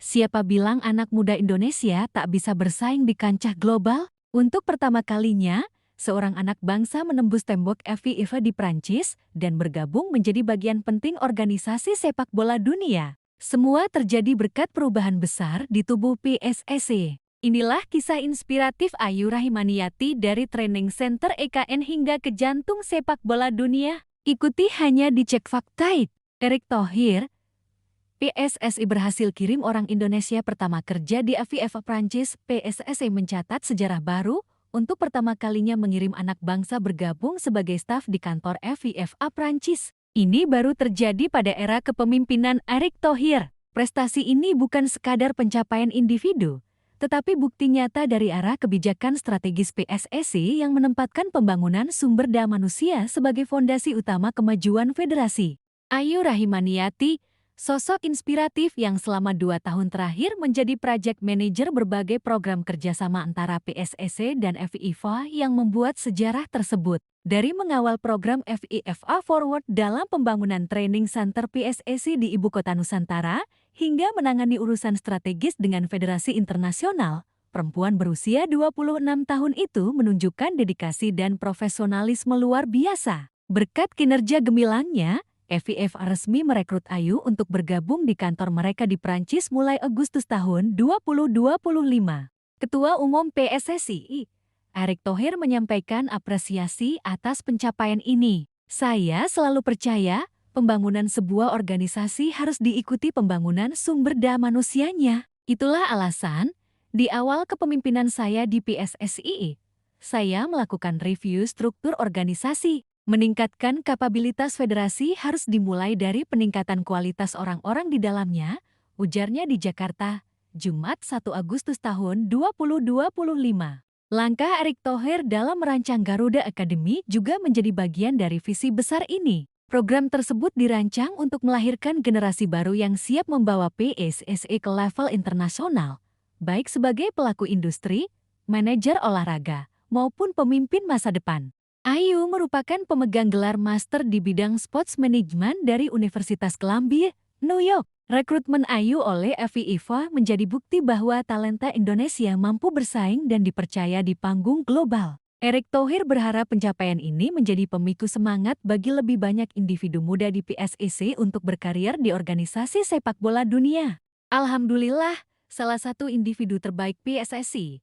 Siapa bilang anak muda Indonesia tak bisa bersaing di kancah global? Untuk pertama kalinya, seorang anak bangsa menembus tembok FIFA di Prancis dan bergabung menjadi bagian penting organisasi sepak bola dunia. Semua terjadi berkat perubahan besar di tubuh PSSI. Inilah kisah inspiratif Ayu Rahimaniati dari Training Center EKN hingga ke jantung sepak bola dunia. Ikuti hanya di Cek Fakta. Erick Thohir, PSSI berhasil kirim orang Indonesia pertama kerja di FIFA Prancis. PSSI mencatat sejarah baru untuk pertama kalinya mengirim anak bangsa bergabung sebagai staf di kantor FIFA Prancis. Ini baru terjadi pada era kepemimpinan Erick Thohir. Prestasi ini bukan sekadar pencapaian individu, tetapi bukti nyata dari arah kebijakan strategis PSSI yang menempatkan pembangunan sumber daya manusia sebagai fondasi utama kemajuan federasi. Ayu Rahimaniati, sosok inspiratif yang selama 2 tahun terakhir menjadi project manager berbagai program kerjasama antara PSSI dan FIFA yang membuat sejarah tersebut. Dari mengawal program FIFA Forward dalam pembangunan training center PSSI di Ibu Kota Nusantara, hingga menangani urusan strategis dengan federasi internasional, perempuan berusia 26 tahun itu menunjukkan dedikasi dan profesionalisme luar biasa. Berkat kinerja gemilangnya, FIFA resmi merekrut Ayu untuk bergabung di kantor mereka di Prancis mulai Agustus tahun 2025. Ketua Umum PSSI, Erick Thohir menyampaikan apresiasi atas pencapaian ini. Saya selalu percaya, pembangunan sebuah organisasi harus diikuti pembangunan sumber daya manusianya. Itulah alasan, di awal kepemimpinan saya di PSSI, saya melakukan review struktur organisasi. Meningkatkan kapabilitas federasi harus dimulai dari peningkatan kualitas orang-orang di dalamnya, ujarnya di Jakarta, Jumat 1 Agustus tahun 2025. Langkah Erick Thohir dalam merancang Garuda Academy juga menjadi bagian dari visi besar ini. Program tersebut dirancang untuk melahirkan generasi baru yang siap membawa PSSI ke level internasional, baik sebagai pelaku industri, manajer olahraga, maupun pemimpin masa depan. Ayu merupakan pemegang gelar master di bidang sports management dari Universitas Columbia, New York. Rekrutmen Ayu oleh FIFA menjadi bukti bahwa talenta Indonesia mampu bersaing dan dipercaya di panggung global. Erick Thohir berharap pencapaian ini menjadi pemicu semangat bagi lebih banyak individu muda di PSSI untuk berkarir di organisasi sepak bola dunia. Alhamdulillah, salah satu individu terbaik PSSI,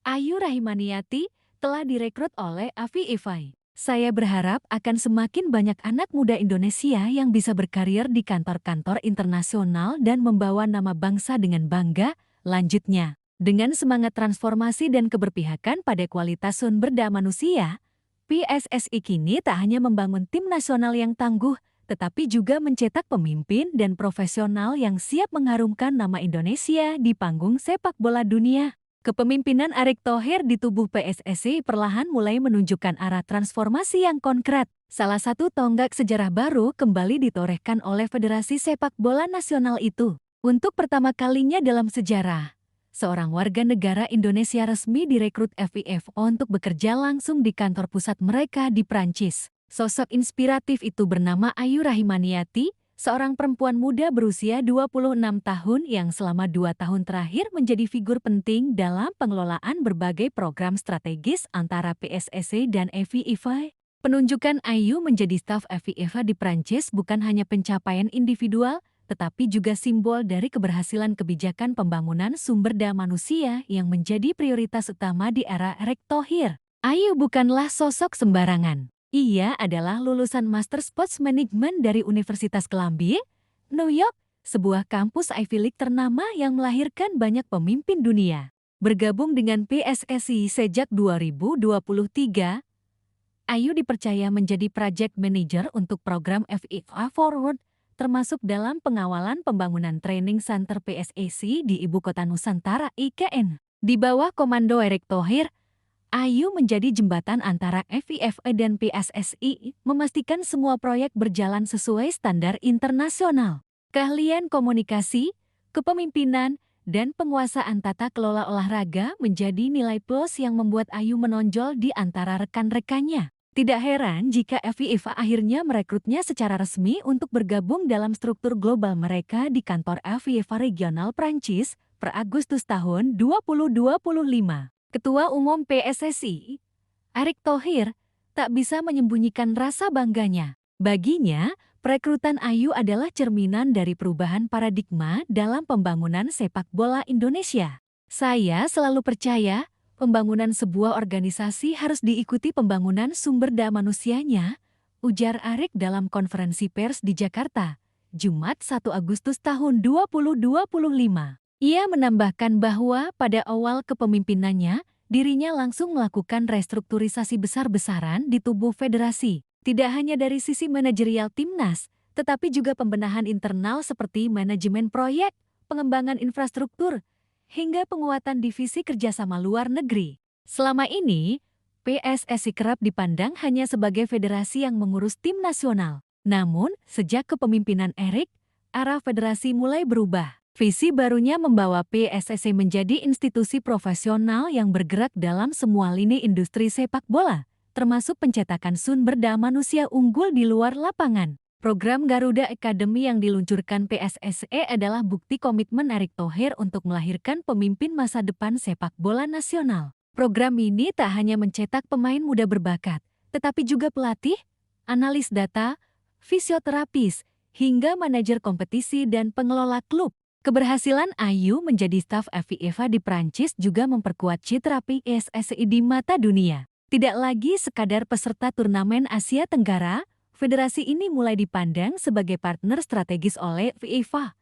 Ayu Rahimaniati, telah direkrut oleh FIFA. Saya berharap akan semakin banyak anak muda Indonesia yang bisa berkarir di kantor-kantor internasional dan membawa nama bangsa dengan bangga. Lanjutnya, dengan semangat transformasi dan keberpihakan pada kualitas sumber daya manusia, PSSI kini tak hanya membangun tim nasional yang tangguh, tetapi juga mencetak pemimpin dan profesional yang siap mengharumkan nama Indonesia di panggung sepak bola dunia. Kepemimpinan Erick Thohir di tubuh PSSI perlahan mulai menunjukkan arah transformasi yang konkret. Salah satu tonggak sejarah baru kembali ditorehkan oleh Federasi Sepak Bola Nasional itu. Untuk pertama kalinya dalam sejarah, seorang warga negara Indonesia resmi direkrut FIFA untuk bekerja langsung di kantor pusat mereka di Prancis. Sosok inspiratif itu bernama Ayu Rahimaniati, seorang perempuan muda berusia 26 tahun yang selama 2 tahun terakhir menjadi figur penting dalam pengelolaan berbagai program strategis antara PSSI dan FIFA. Penunjukan Ayu menjadi staf FIFA di Prancis bukan hanya pencapaian individual, tetapi juga simbol dari keberhasilan kebijakan pembangunan sumber daya manusia yang menjadi prioritas utama di era Erick Thohir. Ayu bukanlah sosok sembarangan. Ia adalah lulusan Master Sports Management dari Universitas Columbia, New York, sebuah kampus Ivy League ternama yang melahirkan banyak pemimpin dunia. Bergabung dengan PSSI sejak 2023, Ayu dipercaya menjadi project manager untuk program FIFA Forward, termasuk dalam pengawalan pembangunan training center PSSI di Ibu Kota Nusantara IKN. Di bawah komando Erick Thohir, Ayu menjadi jembatan antara FIFA dan PSSI, memastikan semua proyek berjalan sesuai standar internasional. Keahlian komunikasi, kepemimpinan, dan penguasaan tata kelola olahraga menjadi nilai plus yang membuat Ayu menonjol di antara rekan-rekannya. Tidak heran jika FIFA akhirnya merekrutnya secara resmi untuk bergabung dalam struktur global mereka di kantor FIFA regional Prancis per Agustus tahun 2025. Ketua Umum PSSI, Erick Thohir, tak bisa menyembunyikan rasa bangganya. Baginya, perekrutan Ayu adalah cerminan dari perubahan paradigma dalam pembangunan sepak bola Indonesia. Saya selalu percaya, pembangunan sebuah organisasi harus diikuti pembangunan sumber daya manusianya, ujar Erick dalam konferensi pers di Jakarta, Jumat 1 Agustus tahun 2025. Ia menambahkan bahwa pada awal kepemimpinannya, dirinya langsung melakukan restrukturisasi besar-besaran di tubuh federasi. Tidak hanya dari sisi manajerial timnas, tetapi juga pembenahan internal seperti manajemen proyek, pengembangan infrastruktur, hingga penguatan divisi kerjasama luar negeri. Selama ini, PSSI kerap dipandang hanya sebagai federasi yang mengurus tim nasional. Namun, sejak kepemimpinan Erick, arah federasi mulai berubah. Visi barunya membawa PSSI menjadi institusi profesional yang bergerak dalam semua lini industri sepak bola, termasuk pencetakan sumber daya manusia unggul di luar lapangan. Program Garuda Academy yang diluncurkan PSSI adalah bukti komitmen Erick Thohir untuk melahirkan pemimpin masa depan sepak bola nasional. Program ini tak hanya mencetak pemain muda berbakat, tetapi juga pelatih, analis data, fisioterapis, hingga manajer kompetisi dan pengelola klub. Keberhasilan Ayu menjadi staf FIFA di Prancis juga memperkuat citra PSSI di mata dunia. Tidak lagi sekadar peserta turnamen Asia Tenggara, federasi ini mulai dipandang sebagai partner strategis oleh FIFA,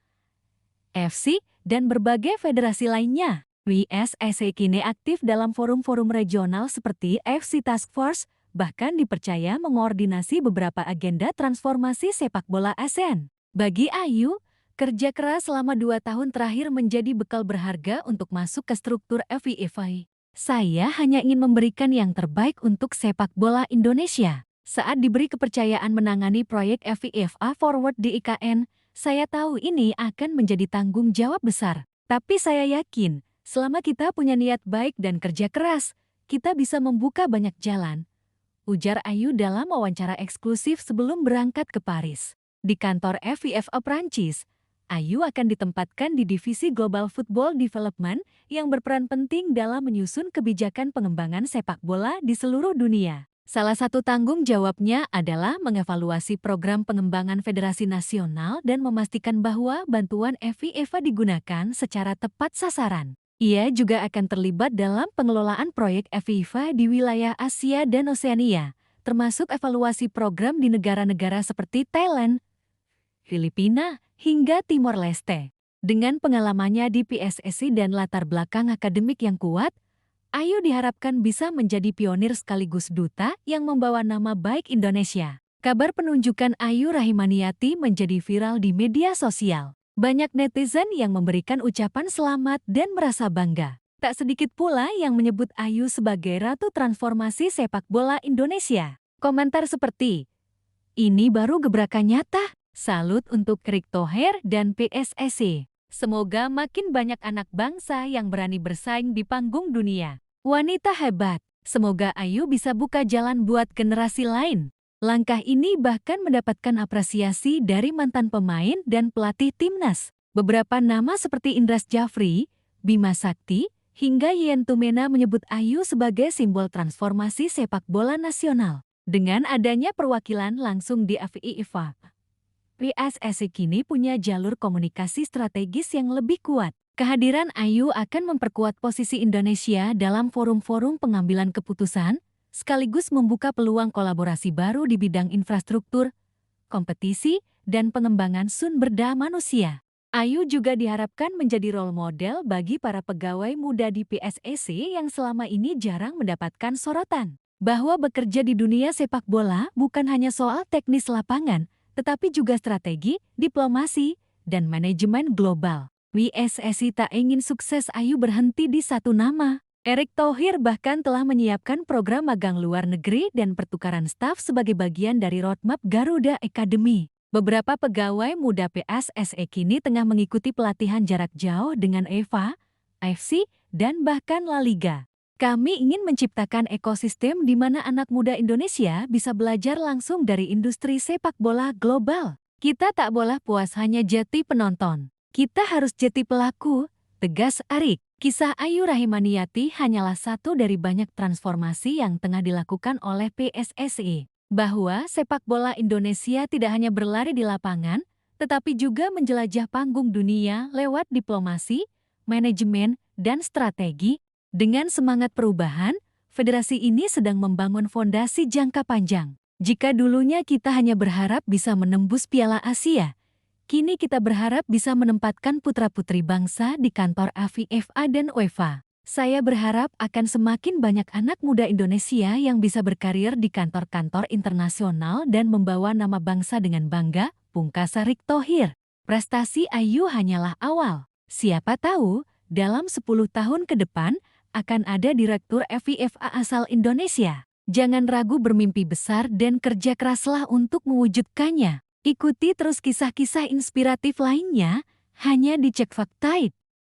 FC, dan berbagai federasi lainnya. PSSI kini aktif dalam forum-forum regional seperti FC Task Force, bahkan dipercaya mengoordinasi beberapa agenda transformasi sepak bola ASEAN. Bagi Ayu, kerja keras selama 2 tahun terakhir menjadi bekal berharga untuk masuk ke struktur FIFA. Saya hanya ingin memberikan yang terbaik untuk sepak bola Indonesia. Saat diberi kepercayaan menangani proyek FIFA Forward di IKN, saya tahu ini akan menjadi tanggung jawab besar. Tapi saya yakin, selama kita punya niat baik dan kerja keras, kita bisa membuka banyak jalan, ujar Ayu dalam wawancara eksklusif sebelum berangkat ke Paris. Di kantor FIFA Prancis, Ayu akan ditempatkan di divisi Global Football Development yang berperan penting dalam menyusun kebijakan pengembangan sepak bola di seluruh dunia. Salah satu tanggung jawabnya adalah mengevaluasi program pengembangan federasi nasional dan memastikan bahwa bantuan FIFA digunakan secara tepat sasaran. Ia juga akan terlibat dalam pengelolaan proyek FIFA di wilayah Asia dan Oseania, termasuk evaluasi program di negara-negara seperti Thailand, Filipina, hingga Timor Leste. Dengan pengalamannya di PSSI dan latar belakang akademik yang kuat, Ayu diharapkan bisa menjadi pionir sekaligus duta yang membawa nama baik Indonesia. Kabar penunjukan Ayu Rahimaniati menjadi viral di media sosial. Banyak netizen yang memberikan ucapan selamat dan merasa bangga. Tak sedikit pula yang menyebut Ayu sebagai ratu transformasi sepak bola Indonesia. Komentar seperti, "Ini baru gebrakan nyata. Salut untuk Erick Thohir dan PSSI. Semoga makin banyak anak bangsa yang berani bersaing di panggung dunia. Wanita hebat. Semoga Ayu bisa buka jalan buat generasi lain." Langkah ini bahkan mendapatkan apresiasi dari mantan pemain dan pelatih timnas. Beberapa nama seperti Indras Jafri, Bima Sakti, hingga Yen Tumena menyebut Ayu sebagai simbol transformasi sepak bola nasional. Dengan adanya perwakilan langsung di FIFA, PSSI kini punya jalur komunikasi strategis yang lebih kuat. Kehadiran Ayu akan memperkuat posisi Indonesia dalam forum-forum pengambilan keputusan, sekaligus membuka peluang kolaborasi baru di bidang infrastruktur, kompetisi, dan pengembangan sumber daya manusia. Ayu juga diharapkan menjadi role model bagi para pegawai muda di PSSI yang selama ini jarang mendapatkan sorotan. Bahwa bekerja di dunia sepak bola bukan hanya soal teknis lapangan, tetapi juga strategi, diplomasi, dan manajemen global. PSSI tak ingin sukses Ayu berhenti di satu nama. Erick Thohir bahkan telah menyiapkan program magang luar negeri dan pertukaran staf sebagai bagian dari roadmap Garuda Academy. Beberapa pegawai muda PSSI kini tengah mengikuti pelatihan jarak jauh dengan EVA, AFC, dan bahkan La Liga. Kami ingin menciptakan ekosistem di mana anak muda Indonesia bisa belajar langsung dari industri sepak bola global. Kita tak boleh puas hanya jadi penonton. Kita harus jadi pelaku, tegas Arik. Kisah Ayu Rahimaniati hanyalah satu dari banyak transformasi yang tengah dilakukan oleh PSSI. Bahwa sepak bola Indonesia tidak hanya berlari di lapangan, tetapi juga menjelajah panggung dunia lewat diplomasi, manajemen, dan strategi. Dengan semangat perubahan, federasi ini sedang membangun fondasi jangka panjang. Jika dulunya kita hanya berharap bisa menembus Piala Asia, kini kita berharap bisa menempatkan putra-putri bangsa di kantor AFIFA dan UEFA. Saya berharap akan semakin banyak anak muda Indonesia yang bisa berkarir di kantor-kantor internasional dan membawa nama bangsa dengan bangga, pungkas Erick Thohir. Prestasi Ayu hanyalah awal. Siapa tahu, dalam 10 tahun ke depan, akan ada direktur AFIFA asal Indonesia. Jangan ragu bermimpi besar dan kerja keraslah untuk mewujudkannya. Ikuti terus kisah-kisah inspiratif lainnya hanya di Cek Fakta.